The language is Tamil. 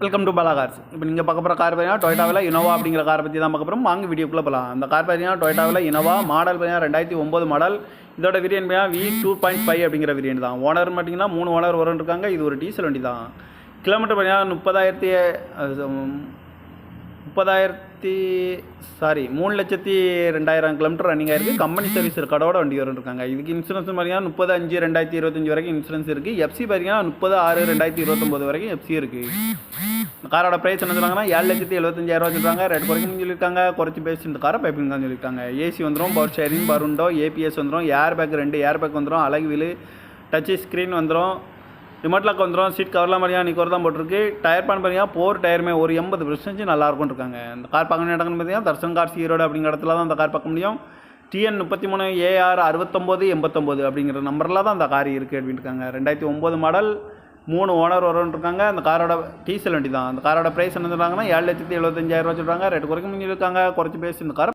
Welcome to Bala cars. இப்போ நீங்கள் பார்க்க போகிற கார் பார்த்தீங்கன்னா டொயோட்டாவில் இனோவா அப்படிங்கிற காரை பற்றி தான் பார்க்க போகிறோம். வாங்க வீடியோக்குள்ளே போகலாம். அந்த கார் பார்த்தீங்கன்னா டொயோட்டாவில் இனோவா மாடல் பார்த்தீங்கன்னா 2009 மாடல். இதோட வேரியன்ட் பார்த்தீங்கன்னா V2.5 அப்படிங்கிற வேரியன்ட் தான். ஓனர் பார்த்தீங்கன்னா 3 ஓனர் இருக்காங்க. இது ஒரு டீசல் வண்டி தான். கிலோமீட்டர் பார்த்தீங்கன்னா 3,02,000 கிலோமீட்டர் ரன்னிங் ஆயிருக்கு. கம்பெனி சர்வீஸ் கடோட வண்டி இருக்காங்க. இதுக்கு இன்சூரன்ஸ் பார்த்தீங்கன்னா 30/5/2025 வரைக்கும் இன்சூரன்ஸ் இருக்குது. எஃப்சி பார்த்தீங்கன்னா 30/6/2029 வரைக்கும் எஃப்சி இருக்குது. காரோட ப்ரைஸ் என்ன சொல்லுவாங்கன்னா 7,75,000 சொல்கிறாங்க. ரேட் குறைக்கணும்னு சொல்லியிருக்காங்க. குறைச்சி பேசி இந்த காரை பைப்பிங் தான் சொல்லியிருக்காங்க. ஏசி வந்துடும், பவர் ஷேரிங், பருண்டோ, ஏபிஎஸ் வந்துடும், ஏர் பேக் 2 ஏர் பேக் வந்துடும், அழகு வீலு, டச் ஸ்க்ரீன் வந்துடும், ரிமோட் லாக் வந்துடும், சீட் கவர்லாம் பார்த்தீங்கன்னா நிக்கோர் தான் போட்டிருக்கு. டயர் பேன் பார்த்தீங்கன்னா 4 டயருமே ஒரு 80% நல்லா இருக்கும்னு இருக்காங்க. இந்த கார் பார்க்க வேண்டிய இடம்னு பார்த்தீங்கன்னா தர்சன் கார்ஸ் ஈரோடு அப்படிங்கிற இடத்துல தான் அந்த கார் பார்க்க முடியும். TN 33AR 6989 அப்படிங்கிற நம்பரில் தான் அந்த கார் இருக்குது அப்படின்னு இருக்காங்க. 2009 மாடல், 3 ஓனர் இருக்காங்க. அந்த காரோட டீசல் வண்டி தான். அந்த காரோட ப்ரைஸ் என்ன சொல்கிறாங்கன்னா 7,75,000 சொல்கிறாங்க. ரேட் குறைக்க முடிஞ்சிருக்காங்க. குறைச்சி பேசி இந்த காரை